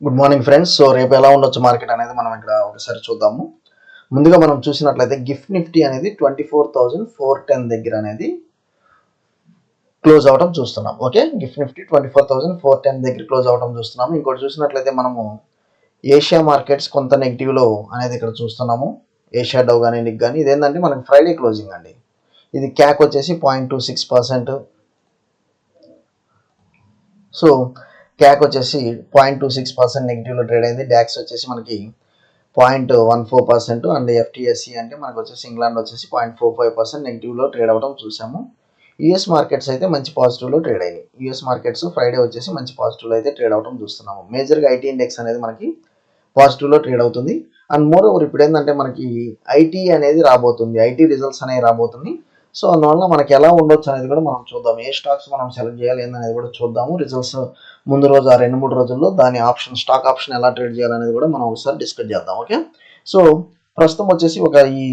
Good morning friends. So రేపు ఎలా ఉండొచ్చు మార్కెట్ అనేది మనం ఇక్కడ ఒకసారి చూద్దాము. ముందుగా మనం చూసినట్లయితే గిఫ్ట్ నిఫ్టీ అనేది 24,410 దగ్గర అనేది క్లోజ్ అవడం చూస్తున్నాం. ఓకే, గిఫ్ట్ నిఫ్టీ 24,410 దగ్గర క్లోజ్ అవడం చూస్తున్నాము. ఇంకోటి చూసినట్లయితే మనము ఏషియా మార్కెట్స్ కొంత నెగిటివ్లో అనేది ఇక్కడ చూస్తున్నాము. ఏషియా డౌ కానీ నిక్ కానీ ఇదేంటంటే మనకి ఫ్రైడే క్లోజింగ్ అండి. ఇది క్యాక్ వచ్చేసి 0.26%. సో క్యాక్ వచ్చేసి 0.26% నెగిటివ్లో ట్రేడ్ అయింది. డాక్స్ వచ్చేసి మనకి 0.14% అండ్ ఎఫ్టీఎస్సి అంటే మనకు వచ్చేసి ఇంగ్లాండ్ వచ్చేసి 0.45% నెగిటివ్లో ట్రేడ్ అవ్వడం చూసాము. యూఎస్ మార్కెట్స్ అయితే మంచి పాజిటివ్లో ట్రేడ్ అయినాయి. యూఎస్ మార్కెట్స్ ఫ్రైడే వచ్చేసి మంచి పాజిటివ్లో అయితే ట్రేడ్ అవ్వడం చూస్తున్నాము. మేజర్గా ఐటీ ఇండెక్స్ అనేది మనకి పాజిటివ్లో ట్రేడ్ అవుతుంది. అండ్ మోర్ ఓవర్ ఇప్పుడు ఏంటంటే మనకి ఐటీ అనేది రాబోతుంది, ఐటీ రిజల్ట్స్ అనేవి రాబోతుంది. సో అందువల్ల మనకి ఎలా ఉండొచ్చు అనేది కూడా మనం చూద్దాం. ఏ స్టాక్స్ మనం సెలెక్ట్ చేయాలి ఏందనేది కూడా చూద్దాము. రిజల్ట్స్ ముందు రోజు ఆ 2-3 రోజుల్లో దాని ఆప్షన్ స్టాక్ ఆప్షన్ ఎలా ట్రేడ్ చేయాలనేది కూడా మనం ఒకసారి డిస్కస్ చేద్దాం. ఓకే, సో ప్రస్తుతం వచ్చేసి ఒక ఈ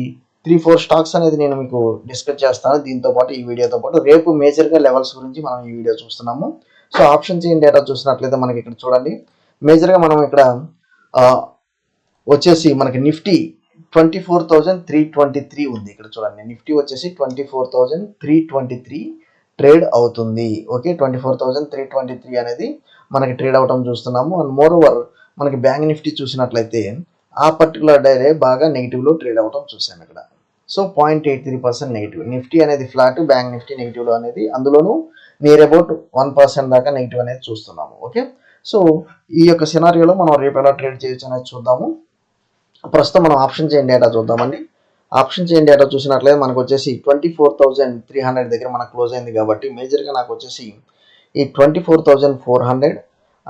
3-4 స్టాక్స్ అనేది నేను మీకు డిస్కస్ చేస్తాను. దీంతో పాటు ఈ వీడియోతో పాటు రేపు మేజర్గా లెవెల్స్ గురించి మనం ఈ వీడియో చూస్తున్నాము. సో ఆప్షన్ చేంజ్ డేటా చూసినట్లయితే మనకి ఇక్కడ చూడండి, మేజర్గా మనం ఇక్కడ వచ్చేసి మనకి నిఫ్టీ 24,323 ఉంది. ఇక్కడ చూడండి, నిఫ్టీ వచ్చేసి 24,323 ట్రేడ్ అవుతుంది. ఓకే, 24,323 అనేది మనకి ట్రేడ్ అవటం చూస్తున్నాము. అండ్ మోర్ ఓవర్ మనకి బ్యాంక్ నిఫ్టీ చూసినట్లయితే ఆ పర్టికులర్ డే బాగా నెగిటివ్లో ట్రేడ్ అవటం చూసాము ఇక్కడ. So 0.83% negative. నిఫ్టీ అనేది ఫ్లాట్, బ్యాంక్ నిఫ్టీ నెగిటివ్లో అనేది, అందులోనూ నియర్ అబౌట్ 1% దాకా నెగిటివ్ అనేది చూస్తున్నాము. ఓకే, సో ఈ యొక్క సినారియోలో మనం రేపు ఎలా ట్రేడ్ చేయొచ్చు అనేది చూద్దాము. ప్రస్తుతం మనం ఆప్షన్ చేంజ్ డేటా చూద్దామండి. ఆప్షన్ చేంజ్ డేటా చూసినట్లయితే మనకు వచ్చేసి 24,300 దగ్గర మనకు క్లోజ్ అయింది కాబట్టి మేజర్గా నాకు వచ్చేసి ఈ 24,400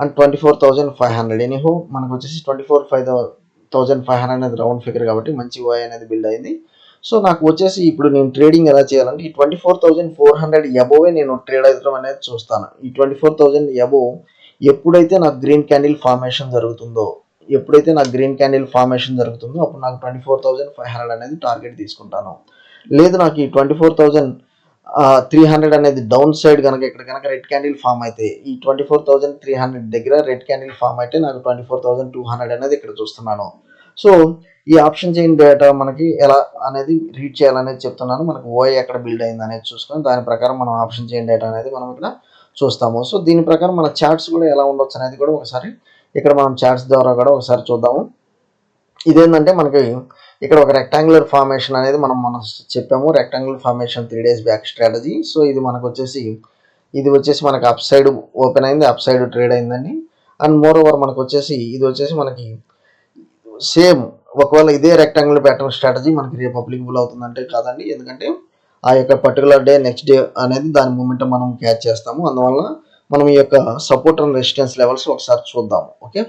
అండ్ 24,500 ఎనీహో మనకు వచ్చేసి 24,500 అనేది రౌండ్ ఫిగర్ కాబట్టి మంచి ఓఐ అనేది బిల్డ్ అయింది. సో నాకు వచ్చేసి ఇప్పుడు నేను ట్రేడింగ్ ఎలా చేయాలంటే ఈ 24,400 అబోవే నేను ట్రేడ్ అవ్వడం అనేది చూస్తాను. ఈ 24,000 అబోవ్ ఎప్పుడైతే నాకు గ్రీన్ క్యాండిల్ ఫార్మేషన్ జరుగుతుందో అప్పుడు నాకు 24,500 అనేది టార్గెట్ తీసుకుంటాను. లేదు నాకు ఈ 24,300 అనేది డౌన్ సైడ్ కనుక ఇక్కడ కనుక రెడ్ క్యాండిల్ ఫామ్ అయితే, ఈ 24,300 దగ్గర రెడ్ క్యాండిల్ ఫామ్ అయితే నాకు 24,200 అనేది ఇక్కడ చూస్తున్నాను. సో ఈ ఆప్షన్ చేంజ్ డేటా మనకి ఎలా అనేది రీడ్ చేయాలనేది చెప్తున్నాను. మనకు ఓఐ ఎక్కడ బిల్డ్ అయింది అనేది చూసుకొని దాని ప్రకారం మనం ఆప్షన్ చేంజ్ డేటా అనేది మనం ఇక్కడ చూస్తాము. సో దీని ప్రకారం మన చార్ట్స్ కూడా ఎలా ఉండొచ్చు అనేది కూడా ఒకసారి ఇక్కడ మనం చార్ట్స్ ద్వారా కూడా ఒకసారి చూద్దాము. ఇదేంటంటే మనకి ఇక్కడ ఒక రెక్టాంగులర్ ఫార్మేషన్ అనేది మనం చెప్పాము. Rectangular formation 3 days back strategy. So ఇది మనకు వచ్చేసి మనకి అప్ సైడ్ ఓపెన్ అయింది, అప్ సైడ్ ట్రేడ్ అయిందండి. అండ్ మోర్ ఓవర్ మనకు వచ్చేసి ఇది వచ్చేసి మనకి సేమ్ ఒకవేళ ఇదే రెక్టాంగులర్ ప్యాటర్న్ స్ట్రాటజీ మనకి రేపు అప్లికబుల్ అవుతుందంటే కాదండి, ఎందుకంటే ఆ యొక్క పర్టికులర్ డే నెక్స్ట్ డే అనేది దాని మూమెంట్ మనం క్యాచ్ చేస్తాము. అందువల్ల మనం ఈ యొక్క సపోర్ట్ అండ్ రెసిస్టెన్స్ లెవెల్స్ ఒకసారి చూద్దాము. ఓకే,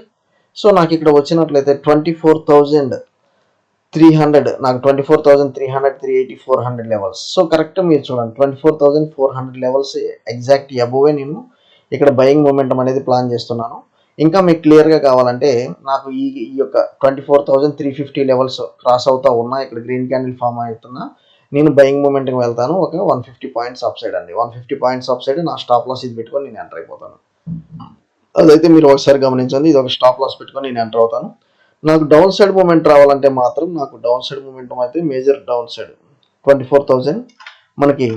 సో నాకు ఇక్కడ వచ్చినట్లయితే 24,300 నాకు 24,300 380 400 లెవెల్స్. సో కరెక్ట్ మీరు చూడండి 24,400 లెవెల్స్ ఎగ్జాక్ట్ అబోవే నేను ఇక్కడ బయింగ్ మూమెంటం అనేది ప్లాన్ చేస్తున్నాను. ఇంకా మీకు క్లియర్గా కావాలంటే నాకు ఈ యొక్క 24,350 లెవెల్స్ క్రాస్ అవుతా ఉన్నా, ఇక్కడ గ్రీన్ క్యాండిల్ ఫామ్ అవుతున్నా, నేను బయింగ్ మూమెంట్కి వెళ్తాను. ఒక 150 పాయింట్స్ అప్ సైడ్ అండి. 150 పాయింట్స్ అప్ సైడ్ నా స్టాప్ లాస్ ఇది పెట్టుకొని నేను ఎంటర్ అయిపోతాను. అదైతే మీరు ఒకసారి గమనించండి. ఇది ఒక స్టాప్ లాస్ పెట్టుకొని నేను ఎంటర్ అవుతాను. నాకు డౌన్ సైడ్ మూమెంట్ రావాలంటే మాత్రం నాకు డౌన్ సైడ్ మూమెంటం అయితే మేజర్ డౌన్ సైడ్ 24,000 మనకి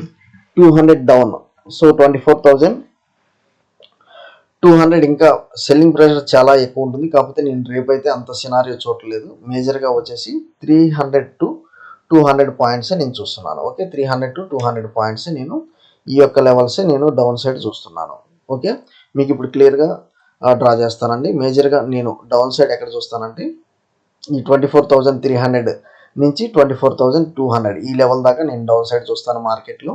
200 డౌన్. సో 24,200 ఇంకా సెల్లింగ్ ప్రెషర్ చాలా ఎక్కువ ఉంటుంది. కాకపోతే నేను రేపైతే అంత సినారియో చూడలేదు. మేజర్గా వచ్చేసి 300 to 200 పాయింట్స్ నేను చూస్తున్నాను. ఓకే, 300 to 200 పాయింట్స్ నేను ఈ యొక్క లెవెల్స్ నేను డౌన్ సైడ్ చూస్తున్నాను. ఓకే, మీకు ఇప్పుడు క్లియర్గా డ్రా చేస్తానండి. మేజర్గా నేను డౌన్ సైడ్ ఎక్కడ చూస్తానంటే ఈ 24,300 నుంచి 24,200 ఈ లెవెల్ దాకా నేను డౌన్ సైడ్ చూస్తాను మార్కెట్లో.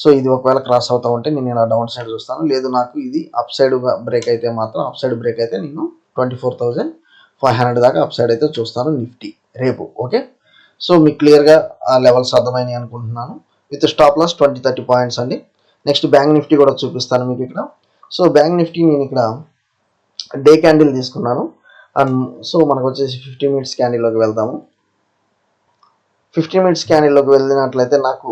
సో ఇది ఒకవేళ క్రాస్ అవుతా ఉంటే నేను ఇలా డౌన్ సైడ్ చూస్తాను. లేదు నాకు ఇది అప్ సైడ్ బ్రేక్ అయితే మాత్రం నేను 24,500 దాకా అప్ సైడ్ అయితే చూస్తాను నిఫ్టీ రేపు. ఓకే, సో మీకు క్లియర్గా ఆ లెవెల్స్ అర్థమైనాయి అనుకుంటున్నాను. విత్ స్టాప్ లాస్ 20-30 పాయింట్స్ అండి. నెక్స్ట్ బ్యాంక్ నిఫ్టీ కూడా చూపిస్తాను మీకు ఇక్కడ. సో బ్యాంక్ నిఫ్టీ నేను ఇక్కడ డే క్యాండిల్ తీసుకున్నాను. అండ్ సో మనకు వచ్చేసి 50 minutes క్యాండిల్లోకి వెళ్తాము. 50 minutes క్యాండిల్లోకి వెళ్ళినట్లయితే నాకు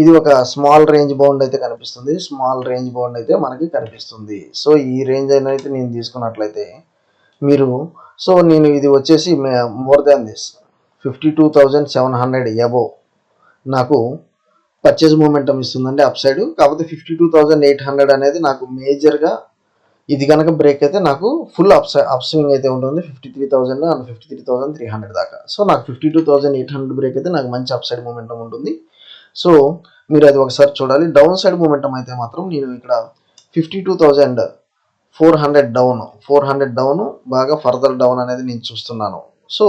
ఇది ఒక స్మాల్ రేంజ్ బౌండ్ అయితే కనిపిస్తుంది. మనకి కనిపిస్తుంది. సో ఈ రేంజ్ అయితే నేను తీసుకున్నట్లయితే మీరు సో నేను ఇది వచ్చేసి మోర్ దాన్ దిస్ 52,700 అబోవ్ నాకు పర్చేజ్ మూమెంటం ఇస్తుందండి అప్ సైడ్. కాకపోతే 52,800 అనేది నాకు మేజర్గా ఇది కనుక బ్రేక్ అయితే నాకు ఫుల్ అప్ స్వింగ్ అయితే ఉంటుంది 53,000 అండ్ 53,300 దాకా. సో నాకు 52,800 బ్రేక్ అయితే నాకు మంచి అప్ సైడ్ మూమెంటం ఉంటుంది. సో మీరు అది ఒకసారి చూడాలి. డౌన్ సైడ్ మూమెంటం అయితే మాత్రం నేను ఇక్కడ 52,400 డౌన్ బాగా ఫర్దర్ డౌన్ అనేది నేను చూస్తున్నాను. సో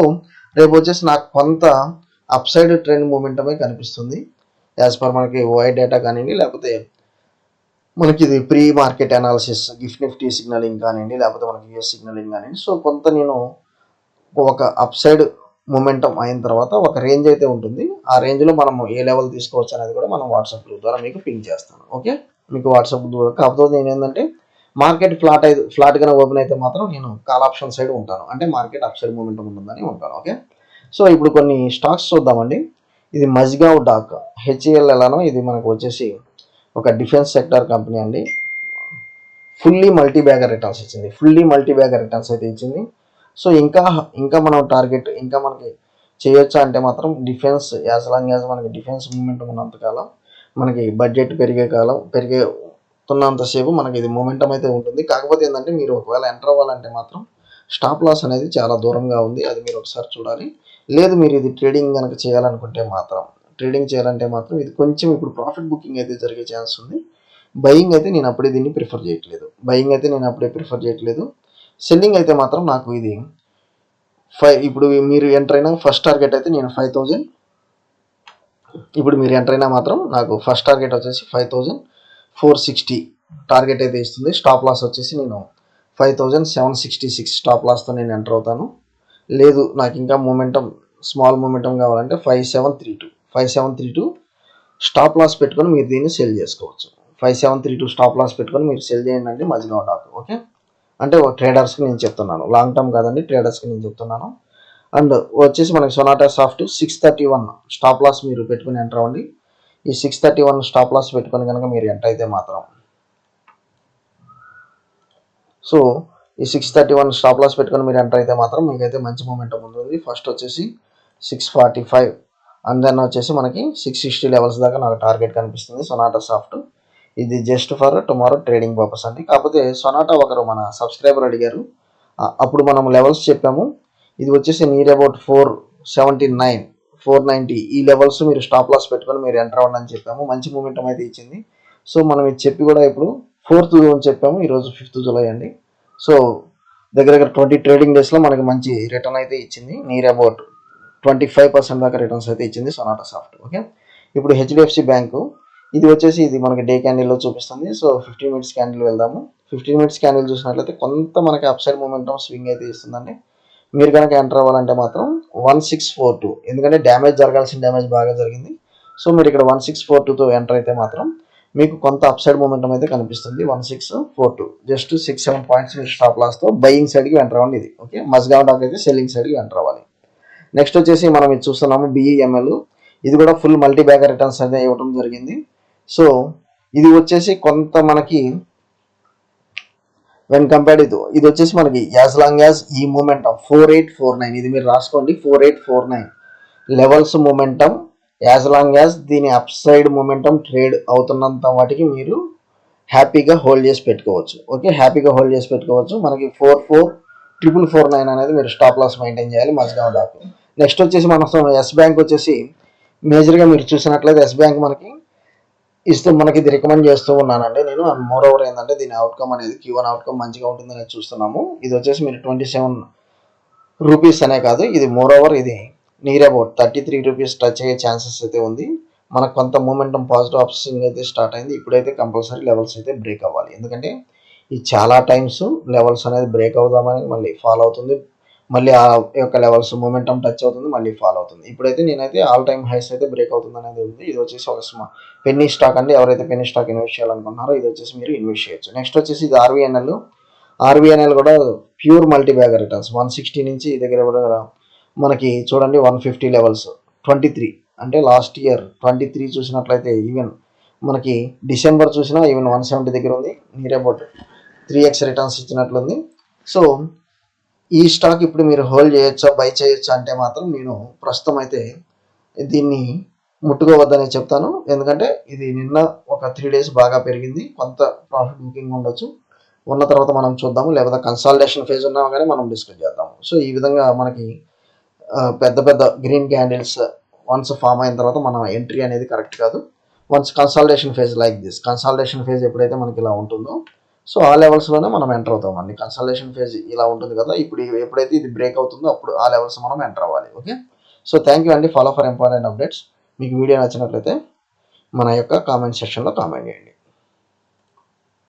రేపు వచ్చేసి నాకు కొంత అప్ సైడ్ ట్రెండ్ మూమెంటమే కనిపిస్తుంది యాజ్ పర్ మనకి వైడ్ డేటా కానివ్వండి, లేకపోతే మనకి ఇది pre market analysis gift Nifty signalling కానివ్వండి, లేకపోతే మనకి యూఎస్ సిగ్నలింగ్ కానివ్వండి. సో కొంత నేను ఒక అప్ సైడ్ మూమెంటం అయిన తర్వాత ఒక రేంజ్ అయితే ఉంటుంది. ఆ రేంజ్లో మనం ఏ లెవెల్ తీసుకోవచ్చు అనేది కూడా మనం వాట్సాప్ గ్రూప్ ద్వారా మీకు పింక్ చేస్తాను. ఓకే, మీకు వాట్సాప్ ద్వారా. కాకపోతే నేను ఏంటంటే మార్కెట్ ఫ్లాట్గానే ఓపెన్ అయితే మాత్రం నేను కాల్ ఆప్షన్ సైడ్ ఉంటాను, అంటే మార్కెట్ అప్ సైడ్ మూమెంటం ఉంటుందని ఉంటాను. ఓకే, సో ఇప్పుడు కొన్ని స్టాక్స్ చూద్దామండి. ఇది మజ్గావ్ డాక్ హెచ్ఏఎల్ ఎలానో ఇది మనకు వచ్చేసి ఒక డిఫెన్స్ సెక్టర్ కంపెనీ అండి. ఫుల్లీ మల్టీ బ్యాగర్ రిటర్న్స్ ఇచ్చింది, అయితే ఇచ్చింది. సో ఇంకా మనం టార్గెట్ ఇంకా మనకి చేయొచ్చా అంటే మాత్రం డిఫెన్స్ యాజ్ లాంగ్ యాజ్ మనకి డిఫెన్స్ మూమెంటం ఉన్నంతకాలం, మనకి బడ్జెట్ పెరిగేతున్నంతసేపు మనకి ఇది మూమెంటం అయితే ఉంటుంది. కాకపోతే ఏంటంటే మీరు ఒకవేళ ఎంటర్ అవ్వాలంటే మాత్రం స్టాప్ లాస్ అనేది చాలా దూరంగా ఉంది, అది మీరు ఒకసారి చూడాలి. లేదు మీరు ఇది ట్రేడింగ్ కనుక చేయాలంటే మాత్రం ఇది కొంచెం ఇప్పుడు ప్రాఫిట్ బుకింగ్ అయితే జరిగే ఛాన్స్ ఉంది. బయింగ్ అయితే నేను అప్పుడే ప్రిఫర్ చేయట్లేదు. సెల్లింగ్ అయితే మాత్రం నాకు ఇది ఇప్పుడు మీరు ఎంటర్ అయినా ఫస్ట్ టార్గెట్ అయితే నేను 5,000. ఇప్పుడు మీరు ఎంటర్ అయినా మాత్రం నాకు ఫస్ట్ టార్గెట్ వచ్చేసి 5,460 టార్గెట్ అయితే ఇస్తుంది. స్టాప్ లాస్ వచ్చేసి నేను 5,766 స్టాప్ లాస్తో నేను ఎంటర్ అవుతాను. లేదు నాకు ఇంకా స్మాల్ మూమెంటం కావాలంటే 5,732 స్టాప్ లాస్ పెట్టుకొని మీరు దీన్ని సెల్ చేసుకోవచ్చు. 5,732 స్టాప్ లాస్ పెట్టుకొని మీరు సెల్ చేయండి అండి మజ్గావ్ డాక్. ఓకే, అంటే ట్రేడర్స్కి నేను చెప్తున్నాను, లాంగ్ టర్మ్ కాదండి, ట్రేడర్స్కి నేను చెప్తున్నాను. అండ్ వచ్చేసి మనకి సొనాటా సాఫ్ట్ 631 స్టాప్ లాస్ మీరు పెట్టుకుని ఎంటర్ అవ్వండి. ఈ 631 స్టాప్ లాస్ పెట్టుకొని కనుక మీరు ఎంటర్ అయితే మాత్రం సో ఈ 631 స్టాప్ లాస్ పెట్టుకొని మీరు ఎంటర్ అయితే మాత్రం మీకైతే మంచి మూమెంటం ఉంటుంది. ఫస్ట్ వచ్చేసి 645 అండ్ దెన్ వచ్చేసి మనకి 660 లెవెల్స్ దాకా నాకు టార్గెట్ కనిపిస్తుంది సొనాటా సాఫ్ట్. ఇది just for tomorrow trading purpose అండి. కాకపోతే సొనాటా ఒకరు మన సబ్స్క్రైబర్ అడిగారు, అప్పుడు మనం లెవెల్స్ చెప్పాము. ఇది వచ్చేసి నియర్ అబౌట్ 479 490 ఈ లెవెల్స్ మీరు స్టాప్ లాస్ పెట్టుకొని మీరు ఎంటర్ అవ్వండి అని చెప్పాము. మంచి మూమెంటం అయితే ఇచ్చింది. సో మనం ఇది చెప్పి కూడా ఇప్పుడు 4th జూన్ చెప్పాము, ఈరోజు 5th జూలై అండి. సో దగ్గర 20 ట్రేడింగ్ డేస్లో మనకి మంచి రిటర్న్ అయితే ఇచ్చింది. నియర్ అబౌట్ 25% దాకా రిటర్న్స్ అయితే ఇచ్చింది సొనాటా సాఫ్ట్. ఓకే, ఇప్పుడు హెచ్డిఎఫ్సి బ్యాంకు ఇది వచ్చేసి ఇది మనకి డే క్యాండిల్లో చూపిస్తుంది. సో 15 మినిట్స్ క్యాండిల్ వెళ్దాము. 15 మినిట్స్ క్యాండిల్ చూసినట్లయితే కొంత మనకి అప్ సైడ్ మూమెంటం స్వింగ్ అయితే ఇస్తుందండి. మీరు కనుక ఎంటర్ అవ్వాలంటే మాత్రం 1642, ఎందుకంటే జరగాల్సిన డ్యామేజ్ బాగా జరిగింది. సో మీరు ఇక్కడ 1642తో ఎంటర్ అయితే మాత్రం మీకు కొంత అప్ సైడ్ మూమెంటం అయితే కనిపిస్తుంది. 1642 జస్ట్ 6-7 పాయింట్స్ మీరు స్టాప్ లాస్తో బయింగ్ సైడ్కి ఎంటర్ అవ్వండి. ఇది ఓకే, మజ్గావ్ డాక్ అయితే సెల్లింగ్ సైడ్కి ఎంటర్ అవ్వాలి. నెక్స్ట్ వచ్చేసి మనం ఇది చూస్తున్నాము బిఈఎంఎల్. ఇది కూడా ఫుల్ మల్టీ బ్యాగర్ రిటర్న్స్ అయితే ఇవ్వడం జరిగింది. సో ఇది వచ్చేసి కొంత మనకి వెన్ కంపేర్డ్ ఇది వచ్చేసి మనకి యాజ్ లాంగ్ యాజ్ ఈ మూమెంటం 4849 ఇది మీరు రాసుకోండి. 4849 levels momentum as long as దీని అప్ సైడ్ మూమెంటం ట్రేడ్ అవుతున్నంత వాటికి మీరు హ్యాపీగా హోల్డ్ చేసి పెట్టుకోవచ్చు. ఓకే, హ్యాపీగా హోల్డ్ చేసి పెట్టుకోవచ్చు. మనకి 44,449 అనేది మీరు స్టాప్ లాస్ మెయింటైన్ చేయాలి మజ్గావ్ డాక్. నెక్స్ట్ వచ్చేసి మనం ఎస్ బ్యాంక్ వచ్చేసి మేజర్గా మీరు చూసినట్లయితే ఎస్ బ్యాంక్ మనకి మనకి ఇది రికమెండ్ చేస్తూ ఉన్నానండి నేను. అండ్ మోర్ ఓవర్ ఏంటంటే దీని అవుట్కమ్ అనేది Q1 అవుట్కమ్ మంచిగా ఉంటుందని చూస్తున్నాము. ఇది వచ్చేసి మీరు 27 రూపీస్ అనే కాదు, ఇది మోర్ ఓవర్ ఇది నియర్ అబౌట్ 33 రూపీస్ టచ్ అయ్యే ఛాన్సెస్ అయితే ఉంది. మనకు కొంత మూమెంటం పాజిటివ్ అప్స్వింగ్ అయితే స్టార్ట్ అయింది. ఇప్పుడైతే కంపల్సరీ లెవెల్స్ అయితే బ్రేక్ అవ్వాలి, ఎందుకంటే ఇది చాలా టైమ్స్ లెవెల్స్ అనేది బ్రేక్ అవుదామని మళ్ళీ ఫాలో అవుతుంది, మళ్ళీ ఆ యొక్క లెవెల్స్ మూమెంటం టచ్ అవుతుంది, మళ్ళీ ఫాలో అవుతుంది. ఇప్పుడైతే నేనైతే ఆల్ టైమ్ హైస్ అయితే బ్రేక్ అవుతుంది అనేది ఉంది. ఇది వచ్చేసి ఒక పెన్నీ స్టాక్ అండి. ఎవరైతే పెన్నీ స్టాక్ ఇన్వెస్ట్ చేయాలనుకుంటున్నారో ఇది వచ్చేసి మీరు ఇన్వెస్ట్ చేయొచ్చు. నెక్స్ట్ వచ్చేసి ఇది ఆర్వీఎన్ఎల్ కూడా ప్యూర్ మల్టీ బ్యాగర్ రిటర్న్స్ 160 నుంచి దగ్గర మనకి చూడండి 150 లెవెల్స్ 23 అంటే లాస్ట్ ఇయర్ 23 చూసినట్లయితే ఈవెన్ మనకి డిసెంబర్ చూసినా ఈవెన్ 170 దగ్గర ఉంది. నియర్ అబౌట్ 3x రిటర్న్స్ ఇచ్చినట్లుంది. సో ఈ స్టాక్ ఇప్పుడు మీరు హోల్డ్ చేయొచ్చా, బై చేయొచ్చా అంటే మాత్రం నేను ప్రస్తుతం అయితే దీన్ని ముట్టుకోవద్దని చెప్తాను. ఎందుకంటే ఇది నిన్న ఒక 3 డేస్ బాగా పెరిగింది, కొంత ప్రాఫిట్ బుకింగ్ ఉండొచ్చు. ఉన్న తర్వాత మనం చూద్దాము, లేకపోతే కన్సాలిడేషన్ ఫేజ్ ఉన్నా కానీ మనం డిస్కస్ చేద్దాము. సో ఈ విధంగా మనకి పెద్ద పెద్ద గ్రీన్ క్యాండిల్స్ వన్స్ ఫామ్ అయిన తర్వాత మనం ఎంట్రీ అనేది కరెక్ట్ కాదు. Once consolidation phase like this, consolidation phase ఎప్పుడైతే మనకి ఇలా ఉంటుందో సో ఆ లెవెల్స్లోనే మనం ఎంటర్ అవుతామండి. కన్సల్టేషన్ ఫేజ్ ఇలా ఉంటుంది కదా, ఇప్పుడు ఎప్పుడైతే ఇది బ్రేక్ అవుతుందో అప్పుడు ఆ లెవెల్స్ మనం ఎంటర్ అవ్వాలి. ఓకే, సో థ్యాంక్ యూ అండి. Follow for important updates. మీకు వీడియో నచ్చినట్లయితే మన యొక్క కామెంట్ సెక్షన్లో కామెంట్ చేయండి.